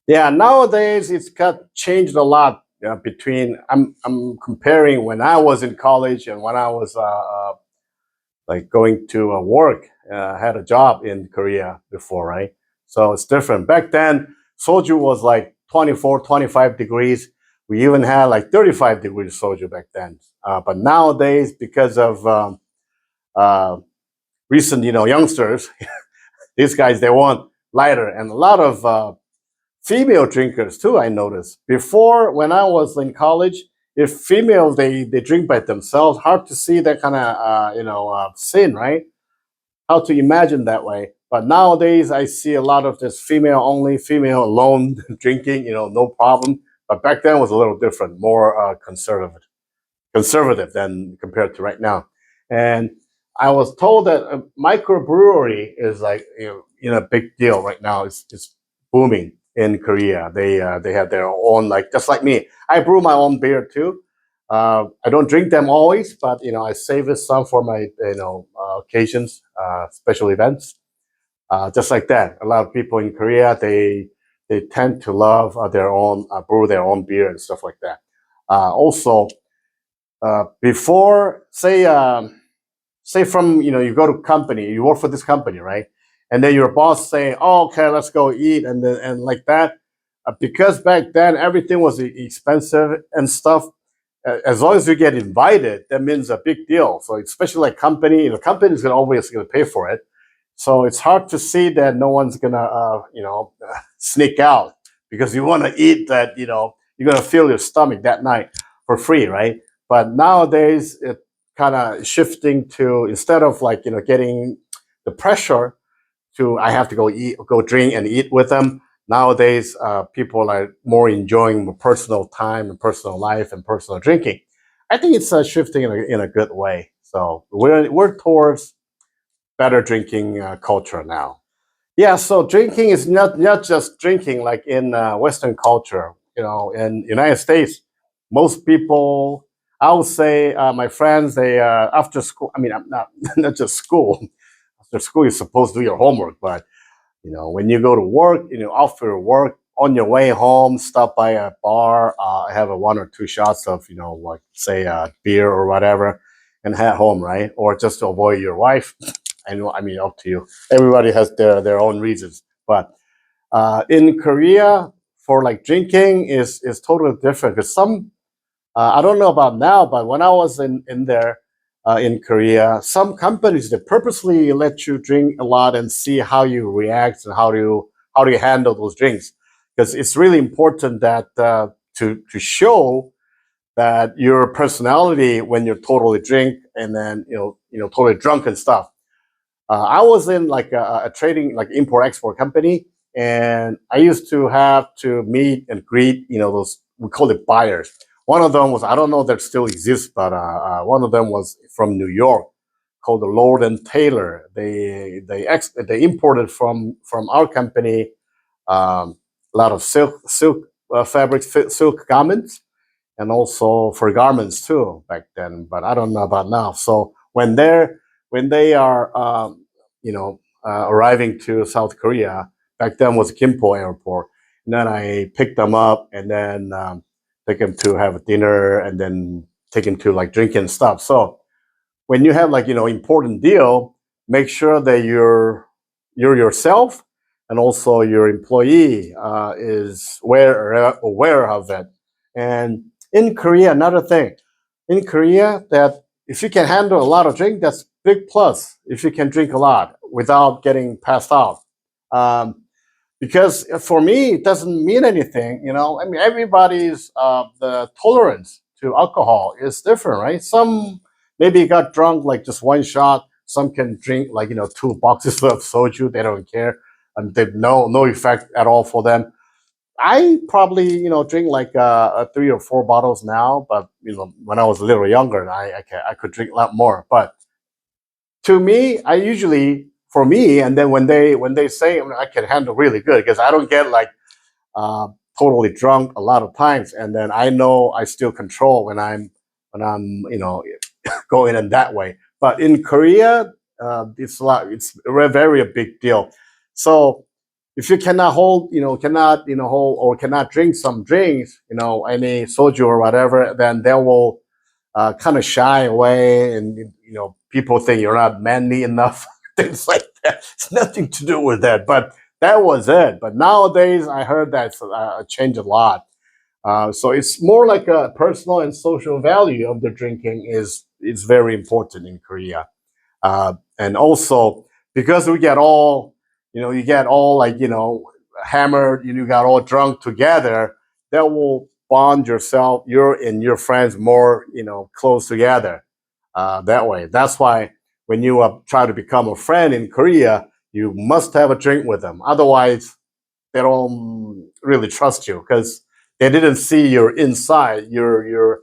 Yeah, nowadays it's got changed a lot between. I'm comparing when I was in college and when I was like going to work. I had a job in Korea before, right? So it's different. Back then, soju was like 24, 25 degrees. We even had like 35 degrees soju back then. But nowadays, because of uh, recent, youngsters, these guys, they want lighter. And a lot of female drinkers too, I noticed. Before, when I was in college, if females, they drink by themselves, hard to see that kind of, sin, right? How to imagine that way. But nowadays, I see a lot of this female only, female alone drinking, no problem. But back then was a little different, more conservative than compared to right now. And I was told that a microbrewery is like a big deal right now. It's booming in Korea. They have their own, like, just like me. I brew my own beer too. I don't drink them always, but I save it some for my occasions, special events. Just like that, a lot of people in Korea they tend to love their own brew their own beer and stuff like that. Also, before say from you go to company, you work for this company, right? And then your boss say, oh, okay, let's go eat, and then and like that. Because back then everything was expensive and stuff. As long as you get invited, that means a big deal. So especially like company, company is gonna always gonna pay for it. So it's hard to see that no one's gonna sneak out because you want to eat that. You're gonna fill your stomach that night for free, right? But nowadays it kind of shifting to, instead of like getting the pressure to, I have to go eat, go drink and eat with them. Nowadays, people are more enjoying personal time and personal life and personal drinking. I think it's shifting in a good way. So we're towards better drinking culture now. Yeah, so drinking is not just drinking like in Western culture. In United States, most people, I would say, my friends, they after school. I mean, I'm not not just school. After school, you're supposed to do your homework, but when you go to work, after work, on your way home, stop by a bar, have a one or two shots of, like say beer or whatever, and head home, right? Or just to avoid your wife. I mean, up to you. Everybody has their own reasons, but in Korea, for like drinking is totally different. Because some, I don't know about now, but when I was in there in Korea, some companies that purposely let you drink a lot and see how you react and how do you handle those drinks. Because it's really important that to show that your personality when you're totally drink and then totally drunk and stuff. I was in like a trading, like import export company, and I used to have to meet and greet, those, we call it buyers. One of them was, I don't know if that still exists, but one of them was from New York, called the Lord and Taylor. They imported from our company a lot of silk fabrics, silk garments, and also for garments too back then. But I don't know about now. So when they are arriving to South Korea, back then was Gimpo Airport. And then I picked them up and then take them to have dinner and then take them to like drinking stuff. So when you have like important deal, make sure that you're yourself and also your employee is aware of it. And in Korea, another thing, in Korea, that if you can handle a lot of drink, that's big plus. If you can drink a lot without getting passed out, um, because for me it doesn't mean anything. I mean, everybody's the tolerance to alcohol is different, right? Some maybe got drunk like just one shot. Some can drink like two boxes of soju. They don't care, and they no effect at all for them. I probably drink like three or four bottles now, but when I was a little younger, I could drink a lot more. But to me, I usually, for me, and then when they say, I can handle really good because I don't get like uh, totally drunk a lot of times, and then I know I still control when I'm going in that way. But in Korea, it's a lot. It's a very a big deal. So if you cannot hold, cannot, hold or cannot drink some drinks, any soju or whatever, then they will kind of shy away, and people think you're not manly enough, things like that. It's nothing to do with that, but that was it. But nowadays, I heard that's changed a lot. So it's more like a personal and social value of the drinking is very important in Korea. And also because we get all, you get all like, hammered, you got all drunk together, that will bond yourself, your and your friends more, close together. That way. That's why when you try to become a friend in Korea, you must have a drink with them. Otherwise, they don't really trust you because they didn't see your inside, your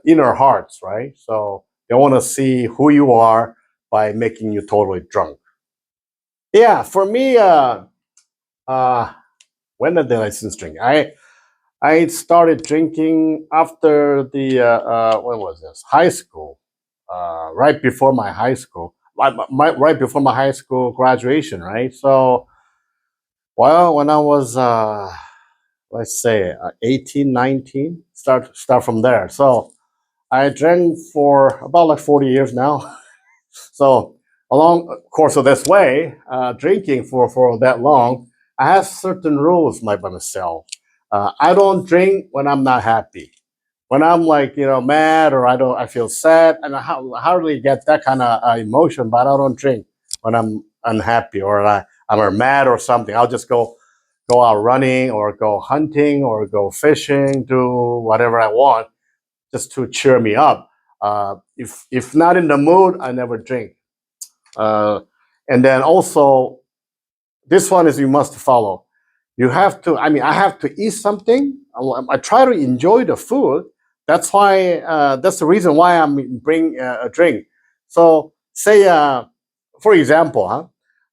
inner hearts, right? So they want to see who you are by making you totally drunk. Yeah, for me, uh, when did I since drink? I started drinking after the when was this? High school, right before my high school, right before my high school graduation, right? So, well, when I was let's say 18, 19, start from there. So I drank for about like 40 years now. So along course of this way, drinking for that long, I have certain rules by myself. I don't drink when I'm not happy. When I'm like mad or I feel sad, and hardly get that kind of emotion. But I don't drink when I'm unhappy or I'm mad or something. I'll just go out running or go hunting or go fishing, do whatever I want just to cheer me up. If not in the mood, I never drink. Uh, and then also, this one is you must follow. You have to. I mean, I have to eat something. I try to enjoy the food. That's why. That's the reason why I'm bring a drink. So say, for example,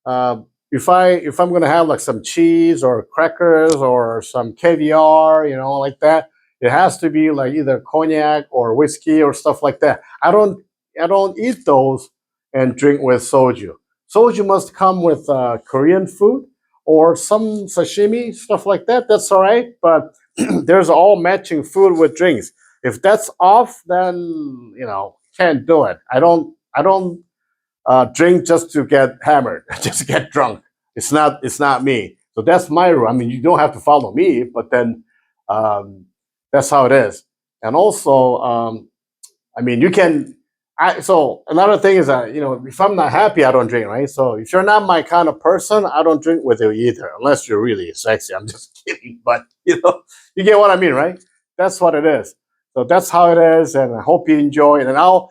huh? If I'm gonna have like some cheese or crackers or some caviar, like that, it has to be like either cognac or whiskey or stuff like that. I don't eat those and drink with soju. Soju must come with Korean food or some sashimi stuff like that. That's all right, but there's all matching food with drinks. If that's off, then can't do it. I don't drink just to get hammered, just to get drunk. It's not me. So that's my rule. I mean, you don't have to follow me, but then um, that's how it is. And also, I mean, you can. So another thing is that if I'm not happy, I don't drink, right? So if you're not my kind of person, I don't drink with you either, unless you're really sexy. I'm just kidding, but you get what I mean, right? That's what it is. So that's how it is, and I hope you enjoy it. And I'll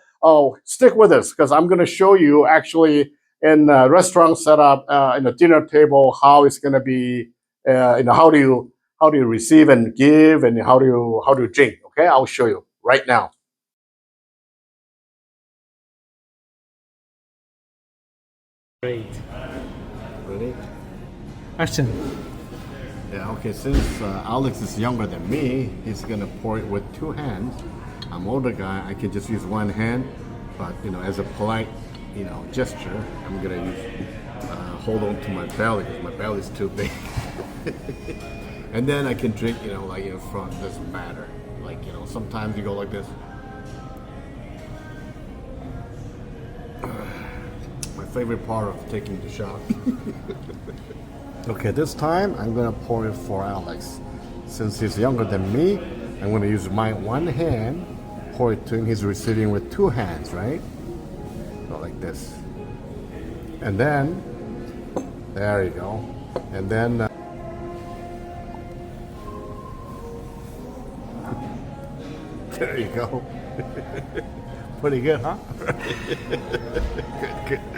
stick with us because I'm going to show you actually in a restaurant setup in a dinner table how it's going to be. How do you receive and give, and how do you drink? Okay, I'll show you right now. Great. Ready? Action. Yeah, okay, since Alex is younger than me, he's gonna pour it with two hands. I'm older guy, I can just use one hand, but as a polite, gesture, I'm gonna use hold on to my belly because my belly's too big. And then I can drink, like in front, doesn't matter. Like, sometimes you go like this. My favorite part of taking the shot. Okay, this time I'm gonna pour it for Alex. Since he's younger than me, I'm gonna use my one hand, pour it to him. He's receiving with two hands, right? So like this. And then, there you go. And then, there you go. Pretty good, huh? Good, good.